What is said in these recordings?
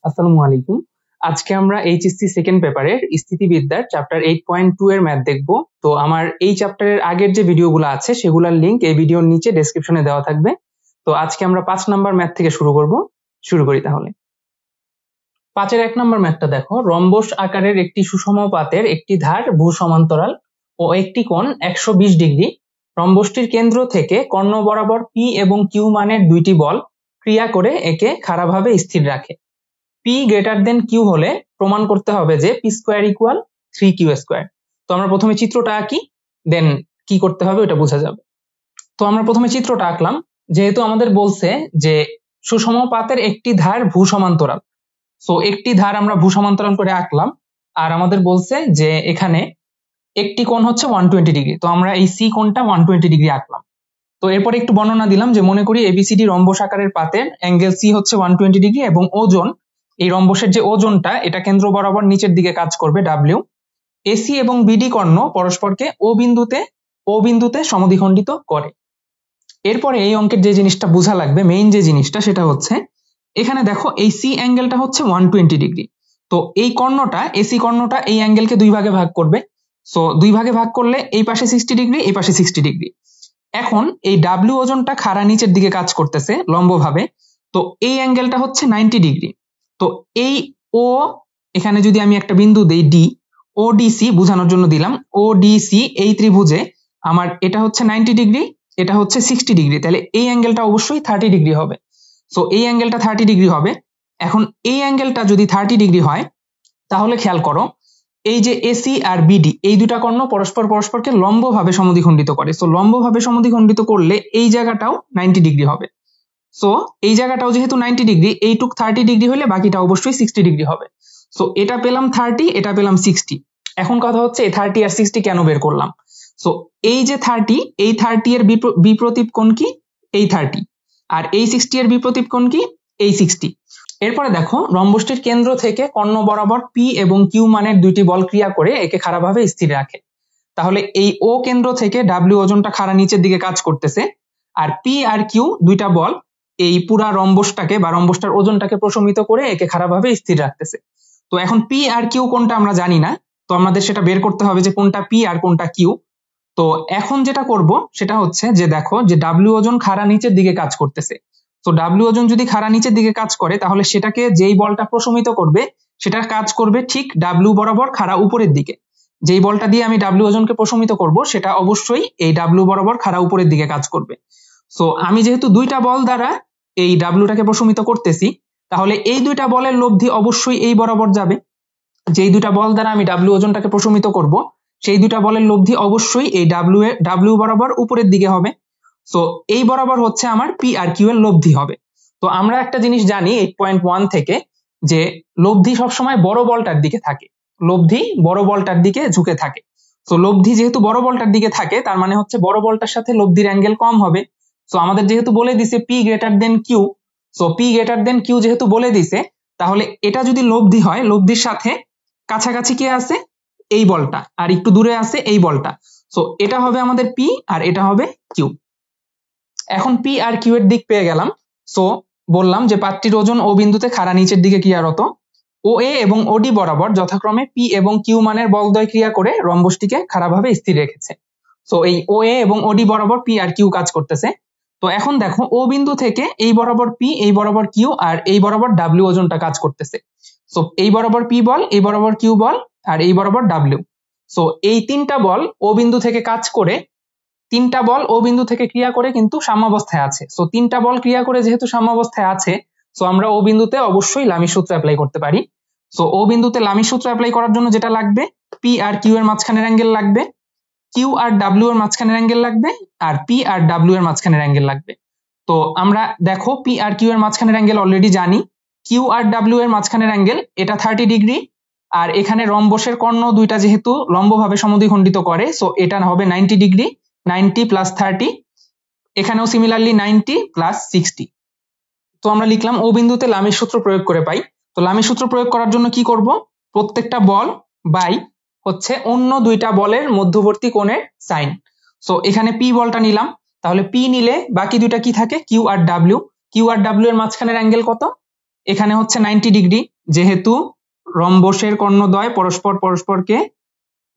আসসালামু আলাইকুম। আজকে আমরা এইচএসসি সেকেন্ড পেপারের স্থিতিবিদ্যার চ্যাপ্টার 8.2 এর ম্যাথ দেখব। তো আমার এই চ্যাপ্টারের আগের যে ভিডিওগুলো আছে সেগুলোর লিংক এই ভিডিওর নিচে ডেসক্রিপশনে দেওয়া থাকবে। তো আজকে আমরা 5 নাম্বার ম্যাথ থেকে শুরু করব। শুরু করি তাহলে। 5-এর 1 নাম্বার ম্যাথটা দেখো, রম্বস আকারের একটি সুষম পাতের একটি ধার ভূসমান্তরাল ও একটি কোণ 120 ডিগ্রি। রম্বসটির কেন্দ্র থেকে কর্ণ বরাবর পি এবং কিউ মানের দুইটি বল ক্রিয়া করে একে খাড়াভাবে স্থির রাখে। পি গ্রেটার দেন কিউ হলে প্রমাণ করতে হবে যে P square equal 3q square. তো আমরা প্রথমে চিত্রটা আঁকি, দেন কি করতে হবে ওটা বোঝা যাবে। তো আমরা প্রথমে চিত্রটা আঁকলাম। যেহেতু আমাদের বলছে যে সুষম পাতের একটি ধার ভূসমান্তরাল, সো একটি ধার আমরা ভূসমান্তরাল করে আঁকলাম। আর আমাদের বলছে যে এখানে একটি কোণ হচ্ছে 120 ডিগ্রি, তো আমরা এই সি কোণটা 120 ডিগ্রি আঁকলাম। তো এরপর একটু বর্ণনা দিলাম যে মনে করি এবিসিডি রম্বস আকারের পাতের অ্যাঙ্গেল সি হচ্ছে 120 ডিগ্রি এবং ওজন, এই রম্বসের যে ওজনটা এটা কেন্দ্র বরাবর নিচের দিকে কাজ করবে ডাব্লিউ। এসি এবং বিডি কর্ণ পরস্পরকে ও বিন্দুতে সমদ্বিখণ্ডিত করে। এরপরে এই অঙ্কের যে জিনিসটা বোঝা লাগবে, মেইন যে জিনিসটা সেটা হচ্ছে এখানে দেখো এই সি অ্যাঙ্গেলটা হচ্ছে 120 ডিগ্রি। তো এই কর্ণটা এসি কর্ণটা এই অ্যাঙ্গেলকে দুই ভাগে ভাগ করবে। সো দুই ভাগে ভাগ করলে এই পাশে 60 ডিগ্রি, এই পাশে 60 ডিগ্রি। এখন এই ডাব্লিউ ওজনটা খাড়া নিচের দিকে কাজ করতেছে লম্বভাবে, তো এই অ্যাঙ্গেলটা হচ্ছে 90 ডিগ্রি। তো এই ও, এখানে যদি আমি একটা বিন্দু দেই ডি, ও ডিসি বোঝানোর জন্য দিলাম, ও ডিসি এই ত্রিভুজে আমার এটা হচ্ছে 90 ডিগ্রি, এটা হচ্ছে 60 ডিগ্রি, তাহলে এই অ্যাঙ্গেলটা অবশ্যই 30 ডিগ্রি হবে। সো এই অ্যাঙ্গেলটা 30 ডিগ্রি হবে। এখন এই অ্যাঙ্গেলটা যদি 30 ডিগ্রি হয় তাহলে খেয়াল করো এই যে এসি আর বিডি এই দুটা কর্ণ পরস্পরকে লম্বভাবে সমদ্বিখণ্ডিত করে। সো লম্বভাবে সমদ্বিখণ্ডিত করলে এই জায়গাটাও 90 ডিগ্রি হবে। সো এই জায়গাটাও যেহেতু 90 ডিগ্রি, এইটুক 30 ডিগ্রি হলে বাকিটা অবশ্যই 60 ডিগ্রি হবে। সো এটা পেলাম 30, এটা পেলাম 60। এখন কথা হচ্ছে এই 30 আর 60 কেন বের করলাম। সো এই যে 30, এই 30 এর বিপ্রতীপ কোণ কি, এই 30, আর এই 60 এর বিপ্রতীপ কোণ কি, এই 60। এরপরে দেখো রম্বসটির কেন্দ্র থেকে কর্ণ বরাবর পি এবং কিউ মানের দুইটি বল ক্রিয়া করে একে খাড়াভাবে স্থির রাখে। তাহলে এই ও কেন্দ্র থেকে ডাব্লিউ ওজনটা খাড়া নিচের দিকে কাজ করতেছে, আর পি আর কিউ দুইটা বল এই পুরা রম্বসটাকে বা রম্বসটার ওজনটাকে প্রশমিত করে একে খাড়াভাবে স্থির রাখতেছে। তো এখন পি আর কিউ কোনটা আমরা জানি না, তো আমাদের সেটা বের করতে হবে যে কোনটা পি আর কোনটা কিউ। তো এখন যেটা করব সেটা হচ্ছে যে দেখো যে ডাব্লিউ ওজন খাড়া নিচের দিকে কাজ করতেছে। তো ডাব্লিউ ওজন যদি খাড়া নিচের দিকে কাজ করে তাহলে সেটাকে যেই বলটা প্রশমিত করবে সেটার কাজ করবে ঠিক ডাব্লিউ বরাবর খাড়া উপরের দিকে। যেই বলটা দিয়ে আমি ডাব্লিউ ওজনকে প্রশমিত করব সেটা অবশ্যই এই ডাব্লিউ বরাবর খাড়া উপরের দিকে কাজ করবে। সো আমি যেহেতু দুইটা বল দ্বারা এই ডাব্লিউটাকে প্রশমিত করতেছি, তাহলে এই দুইটা বলের লব্ধি অবশ্যই এই বরাবর যাবে। যেই দুইটা বল দ্বারা আমি ডাব্লিউ ওজনটাকে প্রশমিত করব সেই দুইটা বলের লব্ধি অবশ্যই এই ডাব্লিউ বরাবর উপরের দিকে হবে। সো এই বরাবর হচ্ছে আমার পি আর কিউ এর লব্ধি হবে। তো আমরা একটা জিনিস জানি 8.1 থেকে যে লব্ধি সবসময় বড় বলটার দিকে থাকে, লব্ধি বড় বলটার দিকে ঝুঁকে থাকে। সো লব্ধি যেহেতু বড় বলটার দিকে থাকে তার মানে হচ্ছে বড় বলটার সাথে লব্ধির অ্যাঙ্গেল কম হবে। সো আমাদের যেহেতু বলে দিছে P greater than Q, so P greater than Q যেহেতু বলে দিছে, তাহলে এটা যদি লব্ধি হয়, লব্ধির সাথে কাছাকাছি কে আছে, এই বলটা, আর একটু দূরে আছে এই বলটা। সো এটা হবে আমাদের পি আর এটা হবে কিউ। এখন পি আর কিউ এর দিক পেয়ে গেলাম। সো বললাম যে পাতটির ওজন ও বিন্দুতে খাড়া নিচের দিকে ক্রিয়ারত। ও এ এবং ওডি বরাবর যথাক্রমে পি এবং কিউ মানের বলদ্বয় ক্রিয়া করে রম্বসটিকে খাড়াভাবে স্থির রেখেছে। সো এই ও এ এবং ওডি বরাবর পি আর কিউ কাজ করতেছে। তো এখন দেখো ও বিন্দু থেকে এই বরাবর পি, এই বরাবর কিউ আর এই বরাবর ডাব্লিউ ওজনটা কাজ করতেছে। সো এই বরাবর পি বল, এই বরাবর কিউ বল আর এই বরাবর ডাব্লিউ। সো এই তিনটা বল ও বিন্দু থেকে কাজ করে, তিনটা বল ও বিন্দু থেকে ক্রিয়া করে কিন্তু সাম্যাবস্থায় আছে। সো তিনটা বল ক্রিয়া করে যেহেতু সাম্যাবস্থায় আছে, সো আমরা ও বিন্দুতে অবশ্যই লামির সূত্র অ্যাপ্লাই করতে পারি। সো ও বিন্দুতে লামির সূত্র অ্যাপ্লাই করার জন্য যেটা লাগবে, পি আর কিউ এর মাঝখানের অ্যাঙ্গেল লাগবে, কিউ আর ডাব্লিউ এর মাঝখানের অ্যাঙ্গেল লাগবে, আর পি আর ডাব্লিউ এর মাঝখানের অ্যাঙ্গেল লাগবে। তো আমরা দেখো পি আর কিউ এর মাঝখানের অ্যাঙ্গেল অলরেডি জানি, কিউ আর ডাব্লিউ এর মাঝখানের অ্যাঙ্গেল এটা 30 ডিগ্রি, আর এখানে রম্বসের কর্ণ দুইটা যেহেতু লম্বভাবে সমদ্বিখণ্ডিত করে, সো এটা হবে 90 ডিগ্রি, 90 প্লাস 30, এখানেও সিমিলারলি 90 প্লাস 60। তো আমরা লিখলাম ও বিন্দুতে লামির সূত্র প্রয়োগ করে পাই। তো লামির সূত্র প্রয়োগ করার জন্য কি করব, প্রত্যেকটা বল বাই হচ্ছে অন্য দুইটা বলের মধ্যবর্তী কোণের সাইন। সো এখানে পি বলটা নিলাম, তাহলে পি নিলে বাকি দুইটা কি থাকে, Q R W. Q R W এর মাঝখানের অ্যাঙ্গেল কত, এখানে হচ্ছে 90 ডিগ্রি, যেহেতু রম্বসের কর্ণদ্বয় পরস্পর পরস্পরকে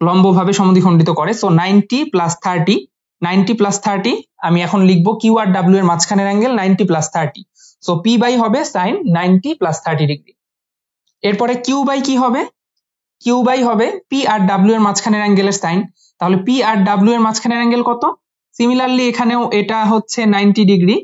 লম্বভাবে সমদ্বিখণ্ডিত করে। সো 90 প্লাস 30, 90 প্লাস 30 আমি এখন লিখবো কিউ আর ডাব্লিউ এর মাঝখানের angle 90 plus 30। So P by হবে সাইন 90 প্লাস 30 ডিগ্রি। এরপরে কিউ বাই কি হবে? কিউ বাই হবে পি আর ডাব্লিউ এর মাঝখানের অ্যাঙ্গেলের সাইন। তাহলে পি আর ডাব্লিউ এর মাঝখানের অ্যাঙ্গেল কত? সিমিলারলি এখানেও এটা হচ্ছে 90 ডিগ্রি।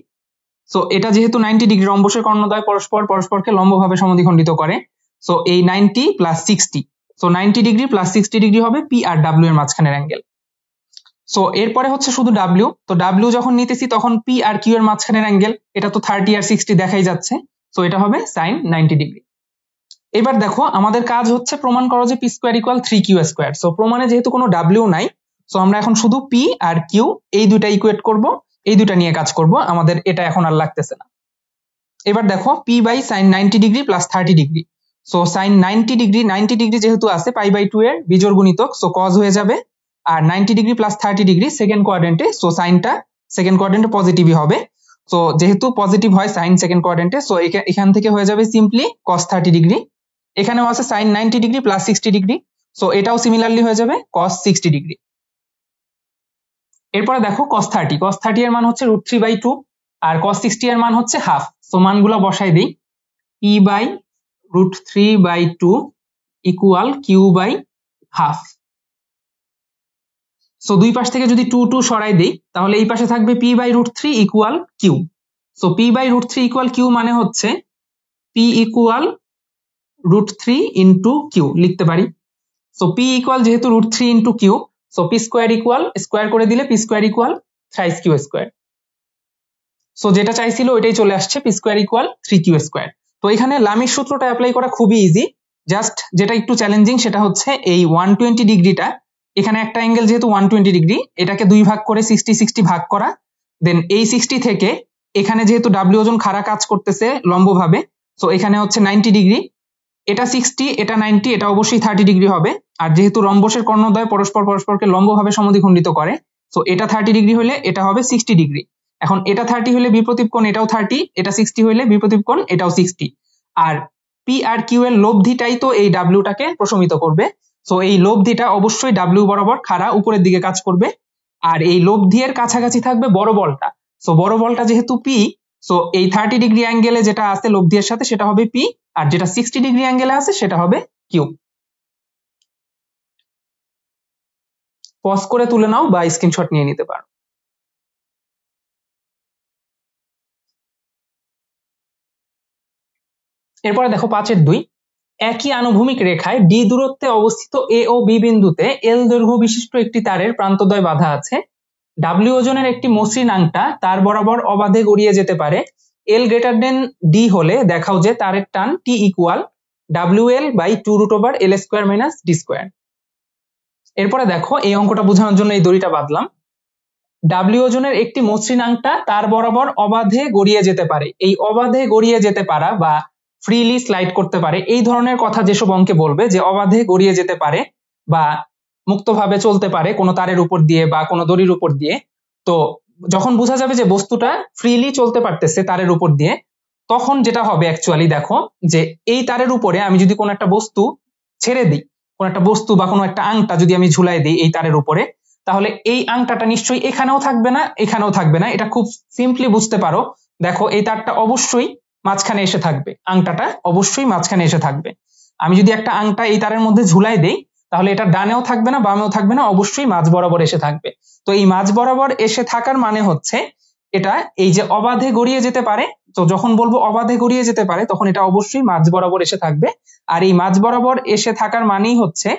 সো এটা যেহেতু 90 ডিগ্রি, রম্বসের কর্ণদ্বয় পরস্পর পরস্পরকে লম্বভাবে সমদ্বিখণ্ডিত করে। সো এই 90 plus 60, so 90 degree plus 60 degree হবে পি আর ডাব্লিউ এর মাঝখানের অ্যাঙ্গেল। সো এরপরে হচ্ছে শুধু ডাব্লিউ। তো ডাব্লিউ যখন নিতেছি তখন পি আর কিউ এর মাঝখানের অ্যাঙ্গেল, এটা তো 30 আর 60 দেখাই যাচ্ছে। সো এটা হবে সাইন 90 ডিগ্রি। এবার দেখো আমাদের কাজ হচ্ছে প্রমাণ করো যে P square equal 3q square. So প্রমাণে যেহেতু কোনো ডাব্লিউ নাই, সো আমরা এখন শুধু পি আর কিউ এই দুইটা ইকুয়েট করব, এই দুইটা নিয়ে কাজ করব, আমাদের এটা এখন আর লাগতেছে না। এবার দেখো P by sine 90 degree plus 30 degree. So sine 90 degree, 90 degree যেহেতু আছে পাই বাই 2 এর বিজোড় গুণিতক, সো কজ হয়ে যাবে। আর 90 ডিগ্রি প্লাস 30 ডিগ্রি সেকেন্ড কোয়াড্রেন্টে, সো সাইনটা সেকেন্ড কোয়াড্রেন্টে পজিটিভই হবে। সো যেহেতু পজিটিভ হয় সাইন সেকেন্ড কোয়াড্রেন্টে, সো এখান থেকে হয়ে যাবে সিম্পলি কস 30 ডিগ্রি। এখানেও আছে sine 90 degree plus 60 degree, so এটাও সিমিলারলি হয়ে যাবে কস 60 ডিগ্রি। এরপরে দেখো কস 30, কস 30 এর মান হচ্ছে √3/2 আর কস 60 এর মান হচ্ছে হাফ। সো মানগুলো বসাই দিই, P by √3/2 equal Q by half. So দুই পাশ থেকে যদি 2 সরাই দেই তাহলে এই পাশে থাকবে P by √3 equal Q. So P by √3 equal Q মানে হচ্ছে পি ইকুয়াল √3 ইন্টু কিউ লিখতে পারি। সো পি ইকুয়াল যেহেতু √3 into Q, so P square equal square করে দিলে P square equal thrice Q square. So যেটা চাইছিল ওইটাই চলে আসছে, P square equal 3q square. তো এখানে লামির সূত্রটা অ্যাপ্লাই করা খুবই ইজি। জাস্ট যেটা একটু চ্যালেঞ্জিং সেটা হচ্ছে এই 120 ডিগ্রিটা, এখানে একটা অ্যাঙ্গেল যেহেতু 120 ডিগ্রি, এটাকে দুই ভাগ করে 60 ভাগ করা। দেন এই 60 থেকে এখানে যেহেতু ডাব্লিউ ওজন খাড়া কাজ করতেছে লম্বভাবে, সো এখানে হচ্ছে 90 ডিগ্রি, এটা 60 এটা 90, এটা অবশ্যই 30 ডিগ্রি হবে। আর যেহেতু রম্বসের কর্ণদ্বয় পরস্পর পরস্পরকে লম্বভাবে সমদ্বিখণ্ডিত করে, সো এটা 30 ডিগ্রি হলে এটা হবে 60 ডিগ্রি। এখন এটা 30 হলে বিপরীত কোণ এটাও 30, এটা 60 হলে বিপরীত কোণ এটাও 60। আর পি আর কিউ এর লব্ধিটাই তো এই ডাব্লিউটাকে প্রশমিত করবে। সো এই লব্ধিটা অবশ্যই ডাব্লিউ বরাবর খাড়া উপরের দিকে কাজ করবে। আর এই লব্ধি এর কাছাকাছি থাকবে বড় বলটা। সো বড় বলটা যেহেতু পি, সো এই 30 ডিগ্রি অ্যাঙ্গেলে যেটা আছে লব্ধি এর সাথে সেটা হবে পি, আর যেটা 60 ডিগ্রি অ্যাঙ্গেলে আছে সেটা হবে কিউ। পজ করে তুলে নাও বা স্ক্রিনশট নিয়ে নিতে পারো। এরপরে দেখো 5-2, একই আনুভূমিক রেখায় ডি দূরত্বে অবস্থিত এ ও বি বিন্দুতে এল দৈর্ঘ্য বিশিষ্ট একটি তারের প্রান্তদ্বয় বাঁধা আছে। ডাব্লিউ ওজনের একটি মসৃণ আংটা তার বরাবর অবাধে গড়িয়ে যেতে পারে। এল গ্রেটার দেন ডি হলে দেখাও যে তারের টান T equal WL by 2√L square minus D square. এরপরে দেখো এই অঙ্কটা বোঝানোর জন্য এই দড়িটা বাঁধলাম। ডাব্লিউ ওজনের একটি মসৃণ আংটা তার বরাবর অবাধে গড়িয়ে যেতে পারে। এই অবাধে গড়িয়ে যেতে পারা বা ফ্রিলি স্লাইড করতে পারে, এই ধরনের কথা যেসব অঙ্কে বলবে যে অবাধে গড়িয়ে যেতে পারে বা মুক্তভাবে চলতে পারে কোনো তারের উপর দিয়ে বা কোনো দড়ির উপর দিয়ে, তো যখন বোঝা যাবে যে বস্তুটা ফ্রিলি চলতে পারতেছে তারের উপর দিয়ে, তখন যেটা হবে অ্যাকচুয়ালি দেখো যে এই তারের উপরে আমি যদি কোনো একটা বস্তু ছেড়ে দিই, কোনো একটা বস্তু বা কোনো একটা আংটা যদি আমি ঝুলাই দিই এই তারের উপরে, তাহলে এই আংটাটা নিশ্চয়ই এখানেও থাকবে না এখানেও থাকবে না। এটা খুব সিম্পলি বুঝতে পারো, দেখো এই তারটা অবশ্যই মাঝখানে এসে থাকবে, আংটাটা অবশ্যই মাঝখানে এসে থাকবে। আমি যদি একটা আংটা এই তারের মধ্যে ঝুলাই দেই তাহলে এটা ডানেও থাকবে না বামেও থাকবে না, অবশ্যই মাঝ বরাবর এসে থাকবে। তো এই মাঝ বরাবর এসে থাকার মানে হচ্ছে এটা এই যে অবাধে গড়িয়ে যেতে পারে, তো যখন বলবো অবাধে গড়িয়ে যেতে পারে তখন এটা অবশ্যই মাঝ বরাবর এসে থাকবে। আর এই মাঝ বরাবর এসে থাকার মানেই হচ্ছে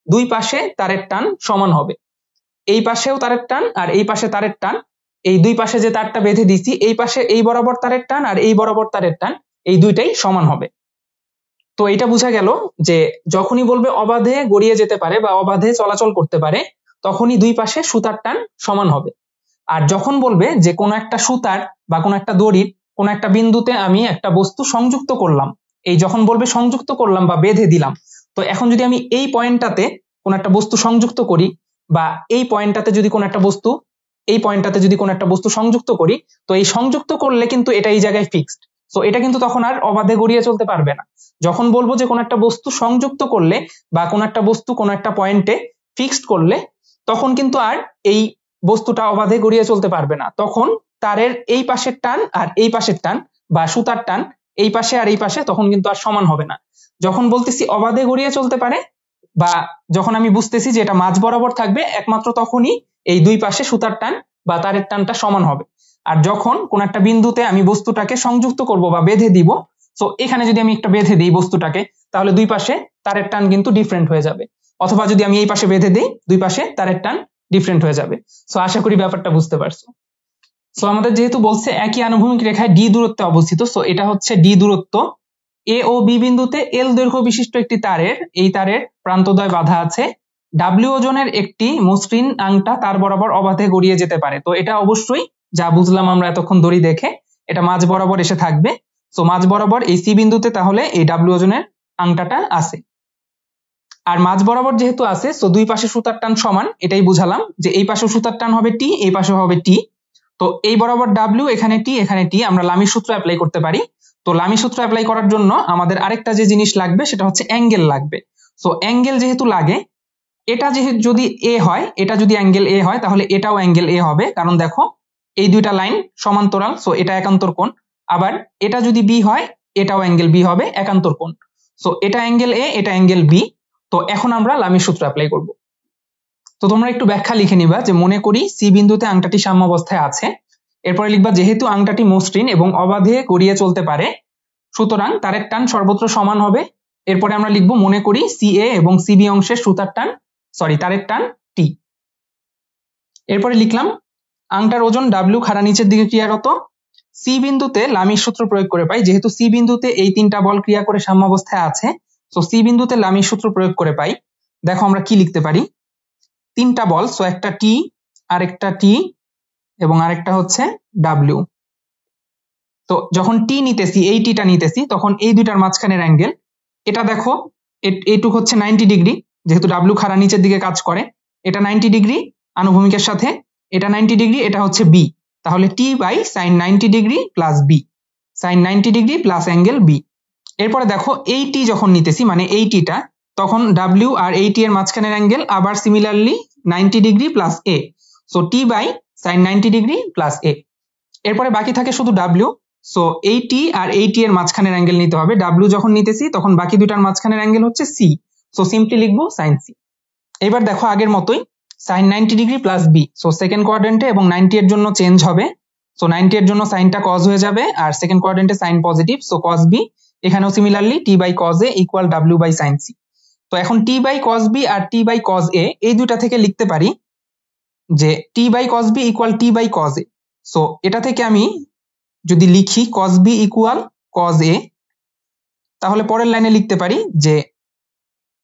দুই পাশে তারের টান সমান হবে। এই পাশেও তারের টান আর এই পাশে তারের টান, এই দুই পাশে যে তারটা বেঁধে দিছি এই পাশে এই বরাবর তারের টান আর এই বরাবর তারের টান, এই দুইটাই সমান হবে। তো এটা বোঝা গেল যে যখনই বলবে অবাধে গড়িয়ে যেতে পারে বা অবাধে চলাচল করতে পারে তখনই দুই পাশে সুতার টান সমান হবে। আর যখন বলবে যে কোনো একটা সুতার বা কোনো একটা দড়ির কোনো একটা বিন্দুতে আমি একটা বস্তু সংযুক্ত করলাম, এই যখন বলবে সংযুক্ত করলাম বা বেঁধে দিলাম, তো এখন যদি আমি এই পয়েন্টটাতে কোনো একটা বস্তু সংযুক্ত করি বা এই পয়েন্টটাতে যদি কোনো একটা বস্তু এই পয়েন্টটাতে যদি কোনো একটা বস্তু সংযুক্ত করি, তো এই সংযুক্ত করলে কিন্তু এটা এই জায়গায় ফিক্সড। সো এটা কিন্তু তখন আর অবাধে গড়িয়ে চলতে পারবে না। যখন বলবো যে কোনো একটা বস্তু সংযুক্ত করলে বা কোনো একটা বস্তু কোনো একটা পয়েন্টে ফিক্সড করলে তখন কিন্তু আর এই বস্তুটা অবাধে গড়িয়ে চলতে পারবে না। তখন তারের এই পাশের টান আর এই পাশের টান বা সুতার টান এই পাশে আর এই পাশে তখন কিন্তু আর সমান হবে না। যখন বলতেছি অবাধে গড়িয়ে চলতে পারে বা যখন আমি বুঝতেছি যে এটা মাঝ বরাবর থাকবে, একমাত্র তখনই এই দুই পাশে সুতার টান বা তারের টানটা সমান হবে। আর যখন কোন একটা বিন্দুতে আমি বস্তুটাকে সংযুক্ত করব বা বেঁধে দিব, তো এখানে যদি আমি একটা বেঁধে দিই বস্তুটাকে, তাহলে দুই পাশে তারের টান কিন্তু ডিফারেন্ট হয়ে যাবে। অথবা যদি আমি এই পাশে বেঁধে দিই, দুই পাশে তারের টান ডিফারেন্ট হয়ে যাবে। সো আশা করি ব্যাপারটা বুঝতে পারছো। সো আমাদের যেহেতু বলছে একই আনুভূমিক রেখায় ডি দূরত্বে অবস্থিত, সো এটা হচ্ছে ডি দূরত্ব। এ ও বি বিন্দুতে এল দৈর্ঘ্য বিশিষ্ট একটি তারের, এই তারের প্রান্তদ্বয় বাঁধা আছে। ডাব্লিউ ওজনের একটি মসৃণ আংটা তার বরাবর অবাধে গড়িয়ে যেতে পারে। তো এটা অবশ্যই যা বুঝলাম আমরা এতক্ষণ দড়ি দেখে, এটা মাঝ বরাবর এসে থাকবে। সো মাঝ বরাবর এই সি বিন্দুতে তাহলে এই ডাব্লিউ ওজনের আংটাটা আছে। আর মাঝ বরাবর যেহেতু আছে, সো দুই পাশে সুতার টান সমান, এটাই বুঝালাম যে এই পাশে সুতার টান হবে টি, এই পাশে হবে টি। তো এই বরাবর ডাব্লিউ, এখানে টি, এখানে টি, আমরা লামির সূত্র অ্যাপ্লাই করতে পারি। তো লামি সূত্র অ্যাপ্লাই করার জন্য আমাদের আরেকটা যে জিনিস লাগবে সেটা হচ্ছে অ্যাঙ্গেল লাগবে। সো অ্যাঙ্গেল যেহেতু লাগে, এটা যেহেতু যদি এ হয়, এটা যদি অ্যাঙ্গেল এ হয় তাহলে এটাও অ্যাঙ্গেল এ হবে, কারণ দেখো এই দুইটা লাইন সমান্তরাল, সো এটা একান্তর কোণ। আবার এটা যদি বি হয়, এটাও অ্যাঙ্গেল বি হবে, একান্তর কোণ। সো এটা অ্যাঙ্গেল এ, এটা অ্যাঙ্গেল বি। তো এখন আমরা লামির সূত্র অ্যাপ্লাই করব। তো তোমরা একটু ব্যাখ্যা লিখে নিবা যে মনে করি সি বিন্দুতে আংটাটি সাম্যাবস্থায় আছে। এরপরে লিখবা যেহেতু আংটাটি মসৃণ এবং অবাধে গড়িয়ে চলতে পারে, সুতরাং তারের টান সর্বত্র সমান হবে। এরপরে আমরা লিখবো মনে করি সি এ এবং সি বি অংশের সুতার টান, তারের টান টি। এরপরে লিখলাম আংটার ওজন ডাব্লিউ খাড়া নিচের দিকে ক্রিয়ারত। সি বিন্দুতে লামির সূত্র প্রয়োগ করে পাই, যেহেতু সি বিন্দুতে এই তিনটা বল ক্রিয়া করে সাম্যাবস্থায় আছে, তো সি বিন্দুতে লামির সূত্র প্রয়োগ করে পাই। দেখো আমরা কি লিখতে পারি, তিনটা বল, সো একটা টি, আরেকটা টি এবং আরেকটা হচ্ছে ডাব্লিউ। তো যখন টি নিতেছি, এই টিটা নিতেছি, তখন এই দুইটার মাঝখানের অ্যাঙ্গেল, এটা দেখো এইটুক হচ্ছে 90 ডিগ্রি, যেহেতু ডাব্লিউ খাড়া নিচের দিকে কাজ করে, এটা 90 ডিগ্রি আনুভূমিকের সাথে, এটা 90 ডিগ্রি, এটা হচ্ছে বি। তাহলে T by sine 90 degree plus B, sine 90 degree plus angle B. এরপরে দেখো এই টি যখন নিতেছি, মানে এই টিটা, তখন ডাব্লিউ আর এই টি এর মাঝখানের অ্যাঙ্গেল আবার similarly 90 degree plus A, so T by sine 90 degree plus A. এরপরে বাকি থাকে শুধু ডাব্লিউ। সো এই টি আর এই টি এর মাঝখানের অ্যাঙ্গেল নিতে হবে। ডাব্লিউ যখন নিতেছি তখন বাকি দুটার মাঝখানের অ্যাঙ্গেল হচ্ছে সি, সো সিম্পলি লিখবো সাইন সি। এবার দেখো আগের মতোই sine 90 degree plus B, so second কোয়াড্রেন্টে এবং 90 এর জন্য চেঞ্জ হবে। সো 90 এর জন্য সাইনটা কজ হয়ে যাবে আর সেকেন্ড কোয়াড্রেন্টে sine positive, so cos B. এখানেও similarly T by cos A equal W by sine C. তো এখন টি বাই কজ বি আর টি বাই কজ এ, এই দুটা থেকে লিখতে পারি যে T by cos B equal T by cos A. So এটা থেকে আমি যদি লিখি cos b equal cos a, তাহলে পরের লাইনে লিখতে পারি যে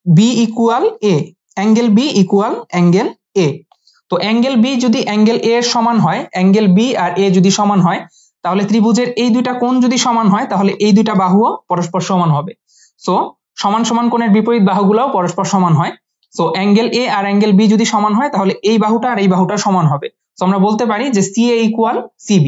b equal a, angle b equal angle a। তো অ্যাঙ্গেল b যদি অ্যাঙ্গেল a এর সমান হয়, অ্যাঙ্গেল b আর a যদি সমান হয়, তাহলে ত্রিভুজের এই দুইটা কোণ যদি সমান হয়, তাহলে এই দুইটা বাহুও পরস্পর সমান হবে। সো সমান সমান কোণের বিপরীত বাহুগুলোও পরস্পর সমান হয়। সো অ্যাঙ্গেল a আর অ্যাঙ্গেল b যদি সমান হয়, তাহলে এই বাহুটা আর এই বাহুটা সমান হবে। সো আমরা বলতে পারি যে CA ইকুয়াল CB।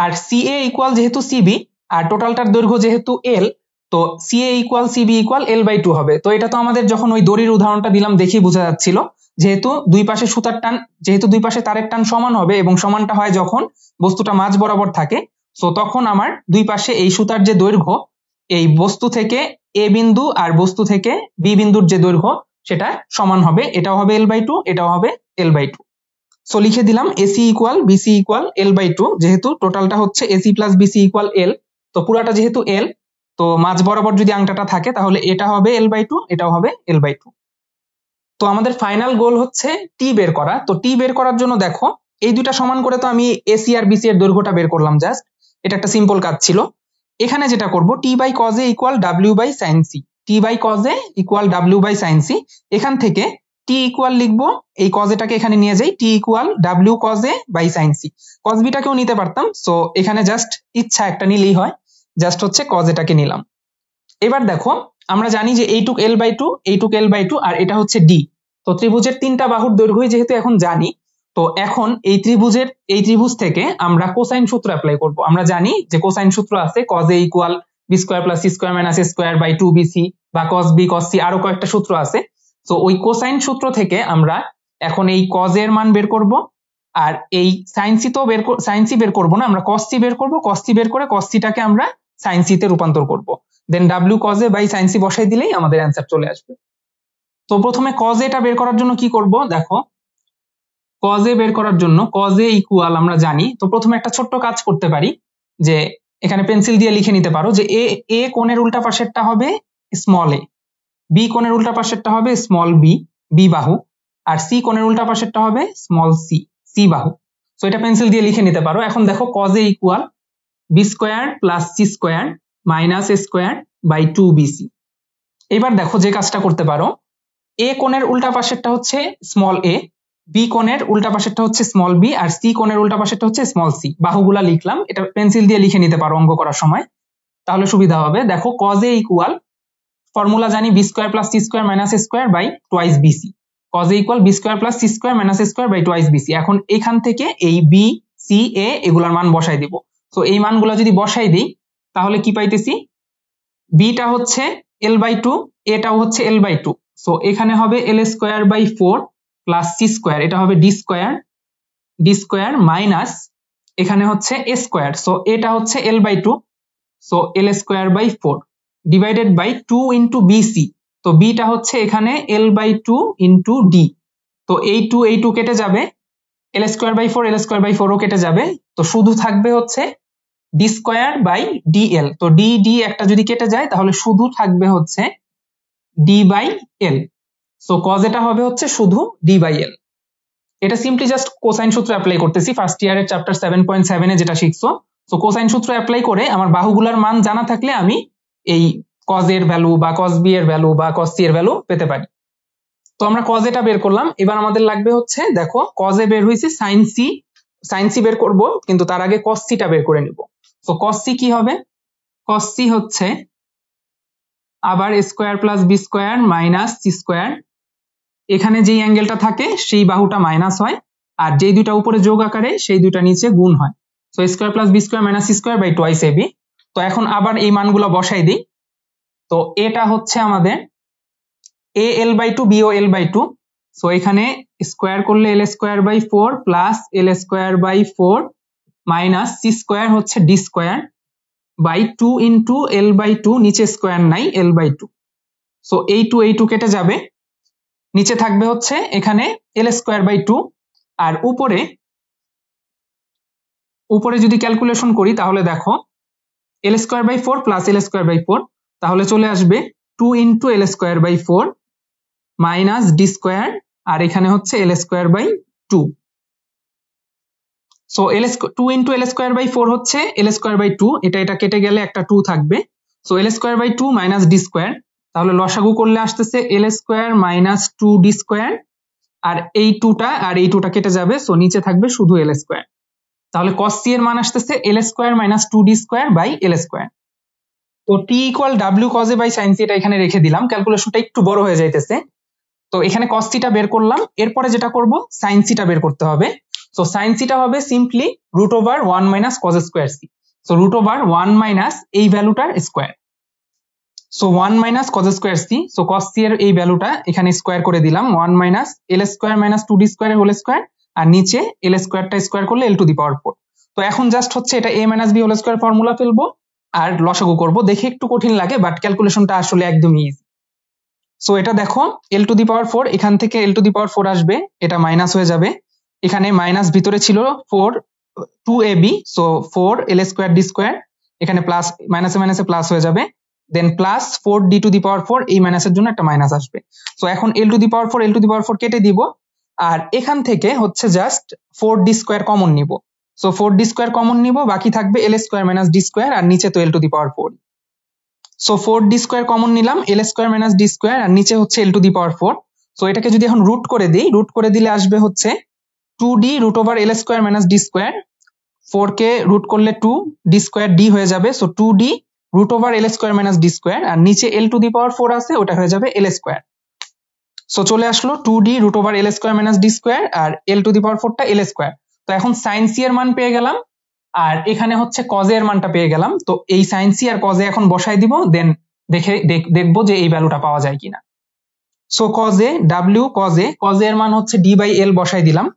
আর CA ইকুয়াল যেহেতু CB আর টোটালটার দৈর্ঘ্য যেহেতু L, তো CA equal CB equal L/2 হবে। তো এটা তো আমাদের যখন ওই দড়ির উদাহরণটা দিলাম দেখেই বোঝা যাচ্ছিল, যেহেতু দুই পাশে সুতার টান, যেহেতু দুই পাশে তারের টান সমান হবে এবং সমানটা হয় যখন বস্তুটা মাঝ বরাবর থাকে, সো তখন আমার দুই পাশে এই সুতার যে দৈর্ঘ্য, এই বস্তু থেকে A বিন্দু আর বস্তু থেকে B বিন্দুর যে দৈর্ঘ্য সেটা সমান হবে। এটাও হবে L/2, এটাও হবে L/2। সো লিখে দিলাম AC equal BC equal L/2, যেহেতু টোটালটা হচ্ছে AC plus BC equal L, তো পুরাটা যেহেতু L, তো মাঝ বরাবর যদি আংটাটা থাকে তাহলে এটা হবে L/2, এটাও হবে L/2। তো আমাদের ফাইনাল গোল হচ্ছে টি বের করা। তো টি বের করার জন্য দেখো এই দুইটা সমান করে তো আমি AC আর BC এর দৈর্ঘ্যটা বের করলাম জাস্ট, এটা একটা সিম্পল কাজ ছিল। এখানে যেটা করব T by cos A equal W by sine C, T by cos A equal W by sine C. এখান থেকে টি ইকুয়াল লিখবো, এই কজ এটাকে এখানে নিয়ে যাই, T equal W cos A by sine C. Cos বিটাকেও নিতে পারতাম, সো এখানে জাস্ট ইচ্ছা একটা নিলেই হয়, জাস্ট হচ্ছে কজ এটাকে নিলাম। এবার দেখো আমরা জানি যে এইটুক L/2, এইটুক L/2 আর এটা হচ্ছে ডি। তো ত্রিভুজের তিনটা বাহুর দৈর্ঘ্যই যেহেতু এখন জানি, তো এখন এই ত্রিভুজ থেকে আমরা কোসাইন সূত্র অ্যাপ্লাই করব। আমরা জানি যে কোসাইন সূত্র আছে cos a equal B square plus C square minus A square by 2bc, বা cos b cos c, আরো কয়েকটা সূত্র আছে। তো ওই কোসাইন সূত্র থেকে আমরা এখন এই cos এর মান বের করব, আর এই sin c তো sin c বের করব না, আমরা cos c বের করব। cos c বের করে cos c টাকে আমরা sin c তে রূপান্তর করব, দেন w cos a বাই sin c বসাই দিলেই আমাদের অ্যান্সার চলে আসবে। তো প্রথমে cos a টা বের করার জন্য কি করব, দেখো cos a বের করার জন্য cos a ইকুয়াল আমরা জানি। তো প্রথমে একটা ছোট্ট কাজ করতে পারি, যে এখানে পেন্সিল দিয়ে লিখে নিতে পারো যে a কোণের উল্টা পাশেরটা হবে স্মল a, b কোণের উল্টা পাশেরটা হবে স্মল b, b বাহু, আর c কোণের উল্টা পাশেরটা হবে স্মল c, c বাহু। তো এটা পেন্সিল দিয়ে লিখে নিতে পারো। এখন দেখো cos a equal B square plus C square minus A square by 2bc। এবার দেখো যে কাজটা করতে পারো, a কোণের উল্টা পাশেরটা হচ্ছে স্মল a, বি কোণের উল্টা পাশেরটা হচ্ছে স্মল বি, আর সি কোণের উল্টা পাশেরটা হচ্ছে স্মল সি। বাহুগুলা লিখলাম, এটা পেন্সিল দিয়ে লিখে নিতে পারো অঙ্ক করার সময়, তাহলে সুবিধা হবে। দেখো cos a ইকুয়াল ফর্মুলা জানি B square plus C square minus A square by twice BC. cos a equal B square plus C square minus A square by twice BC. এখন এখান থেকে এই বি সি এ এগুলার মান বসাই দিব। তো এই মানগুলো যদি বসাই দিই তাহলে কি পাইতেছি, বিটা হচ্ছে এল বাই টু, এটাও হচ্ছে এল বাই টু। সো এখানে হবে L square by 4 plus C square, এটা হবে ডি স্কোয়ার মাইনাস এখানে হচ্ছে এ স্কোয়ার, সো এটা হচ্ছে L by two, so L square by 4 divided by 2 into BC. তো বিটা হচ্ছে এখানে এল বাই 2 ইন্টু ডি। তো এই 2 কেটে যাবে, L square by 4 L square by 4 ও কেটে যাবে, তো শুধু থাকবে হচ্ছে ডি স্কোয়ার বাই ডিএল। তো ডি একটা যদি কেটে যায় তাহলে শুধু থাকবে হচ্ছে D by L. So cos এটা হবে হচ্ছে শুধু ডি বাই এল। এটা সিম্পলি জাস্ট কোসাইন সূত্র অ্যাপ্লাই করতেছি, ফার্স্ট ইয়ারের চ্যাপ্টার 7.7 এ যেটা শিখছো। সো কোসাইন সূত্র অ্যাপ্লাই করে আমার বাহুগুলার মান জানা থাকলে আমি এই কজ এর ভ্যালু বা কজ বি এর ভ্যালু বা কজ সি এর ভ্যালু পেতে পারি। তো আমরা কজ এটা বের করলাম, এবার আমাদের লাগবে হচ্ছে, দেখো কজ এ বের হয়েছে সাইন সি বের করব, কিন্তু তার আগে কজ সিটা বের করে নিব। তো কজ সি কি হবে, কজ সি হচ্ছে আবার square plus B square minus C square, এখানে যেই অ্যাঙ্গেলটা থাকে সেই বাহুটা মাইনাস হয়, আর যেই দুইটা উপরে যোগ আকারে সেই দুইটা নিচে গুণ হয়। তো square plus B square minus C square by twice A B. তো এখন আবার এই মানগুলো বসাই দিই। তো এটা হচ্ছে আমাদের A L by two, B ও এল বাই টু। সো এখানে স্কোয়ার করলে L square by 4 plus L square by 4 minus C square হচ্ছে D square by 2 into L by 2, নিচে স্কোয়ার নাই, এল বাই 2। সো এই 2 কেটে যাবে, নিচে থাকবে হচ্ছে এখানে এল স্কোয়ার বাই 2, আর উপরে যদি ক্যালকুলেশন করি তাহলে দেখো L square by 4 plus L square by 4, তাহলে চলে আসবে 2 into L square by 4 minus D square, আর এখানে হচ্ছে L square by 2। So 2 into L square by 4 হচ্ছে এল স্কোয়ার বাই 2, এটা কেটে গেলে একটা 2 থাকবে। So L square by 2 minus D square, তাহলে লসাগু করলে আসতেছে L square minus 2 D square, আর এই 2টা আর এই 2টা কেটে যাবে, সো নিচে থাকবে শুধু এল স্কোয়ার। তাহলে কস সি এর মান আসতেছে L square minus 2 D square by L square. তো T equal W cos A by sine C, এটা এখানে রেখে দিলাম, ক্যালকুলেশনটা একটু বড় হয়ে যাইতেছে। তো এখানে কস সিটা বের করলাম, এরপরে যেটা করব সাইন সিটা বের করতে হবে। সো সাইন সিটা হবে simply root over 1 minus cos square C. So root over 1 minus এই ভ্যালুটার square, so 1 minus cos square C. So cos C এর এই ভ্যালুটা এখানে স্কোয়ার করে দিলাম, 1 minus L square minus 2 D square whole square, আর নিচে এল স্কোয়ারটা স্কোয়ার করলে এল টু দি পাওয়ার 4। তো এখন জাস্ট হচ্ছে এটা A minus B whole square formula ফেলবো আর লসাগু করব। দেখে একটু কঠিন লাগে, বাট ক্যালকুলেশনটা আসলে একদমই ইজি। সো এটা দেখো এল টু দি পাওয়ার 4, এখান থেকে এল টু দি পাওয়ার 4 আসবে, এটা মাইনাস হয়ে যাবে, এখানে মাইনাস ভিতরে ছিল 4 2ab, so 4 L square D square, এখানে প্লাস মাইনাসে মাইনাসে প্লাস হয়ে যাবে, দেন plus 4 D two the power 4, এই মাইনাসের জন্য একটা মাইনাস আসবে। সো এখন এল টু দি পাওয়ার 4 কেটে দিব, আর এখান থেকে হচ্ছে জাস্ট 4 ডি স্কোয়ার কমন নিব। সো 4 ডি স্কোয়ার কমন নিব, বাকি থাকবে L square minus D square, আর নিচে তো L to the power 4। So 4 D square common নিলাম, L square minus D square, আর নিচে হচ্ছে এল টু দি পাওয়ার 4। সো এটাকে যদি এখন রুট করে দিই, রুট করে দিলে আসবে হচ্ছে 2d root over L square minus D square, 4 কে রুট করলে 2 ডি স্কোয়ার ডি হয়ে যাবে, so 2d root over L square minus D square, আর নিচে এল টু দি পাওয়ার 4 আছে, ওটা হয়ে যাবে এল স্কোয়ার। সো চলে আসলো 2d root over L square minus D square আর এল টু দি পাওয়ার 4টা এল স্কোয়ার। তো এখন সাইন সি এর মান পেয়ে গেলাম আর এখানে হচ্ছে কজ এর মানটা পেয়ে গেলাম। তো এই সাইন সি আর কজ এ এখন বসাই দিব, দেন দেখবো যে এই ভ্যালুটা পাওয়া যায় কিনা। So cos A W cos এর মান হচ্ছে ডি বাই এল বসাই দিলাম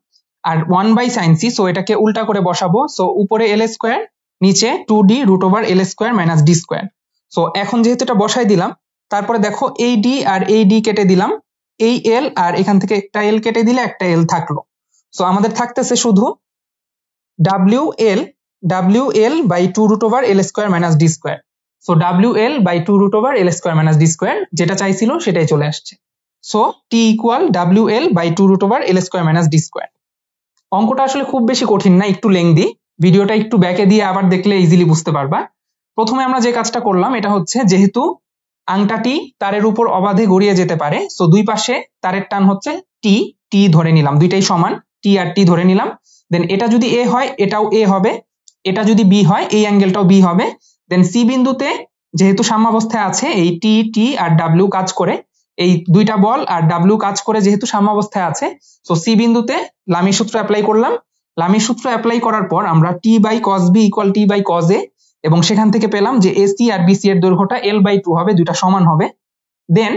আর 1 বাই সাইন সি, সো এটাকে উল্টা করে বসাবো। সো উপরে এল স্কোয়ার নিচে 2d root over L square minus D square. So এখন যেহেতু এটা বসাই দিলাম, তারপরে দেখো এই ডি আর এই ডি কেটে দিলাম, এই এল আর এখান থেকে একটা এল কেটে দিলে একটা এল থাকলো। সো আমাদের থাকতেছে শুধু W L by 2 root over L square minus D square. So W L by 2 root over L square minus D square যেটা চাইছিল সেটাই চলে আসছে। So T equal W L by 2 root over L square minus D square. অঙ্কটা আসলে খুব বেশি কঠিন না, একটু লেংদি, ভিডিওটা একটু ব্যাকে দিয়ে আবার দেখলে ইজিলি বুঝতে পারবা। প্রথমে আমরা যে কাজটা করলাম এটা হচ্ছে, যেহেতু আংটাটি তারের উপর অবাধে গড়িয়ে যেতে পারে, সো দুই পাশে তারের টান হচ্ছে টি, টি ধরে নিলাম, দুইটাই সমান, টি আর টি ধরে নিলাম। দেন এটা যদি এ হয় এটাও এ হবে, এটা যদি বি হয় এই অ্যাঙ্গেলটাও বি হবে। দেন সি বিন্দুতে যেহেতু সাম্যাবস্থায় আছে, এই টি টি আর ডাব্লিউ কাজ করে, এই দুইটা বল আর ডাব্লিউ কাজ করে যেহেতু সাম্যাবস্থায় আছে, তো সি বিন্দুতে লামির সূত্র অ্যাপ্লাই করলাম। লামির সূত্র অ্যাপ্লাই করার পর আমরা T by cos B equal T by cos A, এবং সেখান থেকে পেলাম যে এসি আর বিসি এর দৈর্ঘ্যটা এল বাই 2 হবে, দুইটা সমান হবে। দেন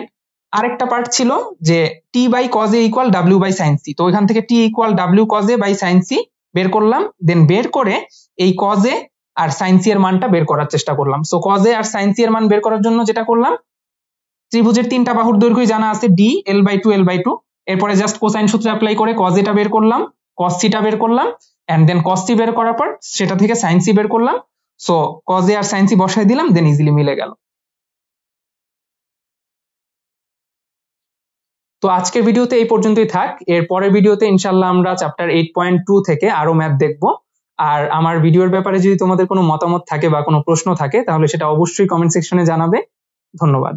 আরেকটা পার্ট ছিল যে T by cos A equal W by sine C, তো ওইখান থেকে T equal W cos A by sine C বের করলাম। দেন বের করে এই কজ এ আর সাইন সি এর মানটা বের করার চেষ্টা করলাম। সো কজ এ আর সাইন সি এর মান বের করার জন্য যেটা করলাম, ত্রিভুজের তিনটা বাহুর দৈর্ঘ্য জানা আছে D, L by 2 L by 2, এরপরে জাস্ট কোসাইন সূত্র অ্যাপ্লাই করে কজ এটা বের করলাম, কস সিটা বের করলাম, এন্ড দেন কস সি বের করার পর সেটা থেকে সাইন সি বের করলাম। সো কজ এ আর সাইন সি বসাই দিলাম, দেন ইজিলি মিলে গেল। তো আজকের ভিডিওতে এই পর্যন্তই থাক। এর পরের ভিডিওতে ইনশাল্লাহ আমরা চ্যাপ্টার 8.2 থেকে আরো ম্যাথ দেখবো। আর আমার ভিডিওর ব্যাপারে যদি তোমাদের কোনো মতামত থাকে বা কোনো প্রশ্ন থাকে তাহলে সেটা অবশ্যই কমেন্ট সেকশনে জানাবে। ধন্যবাদ।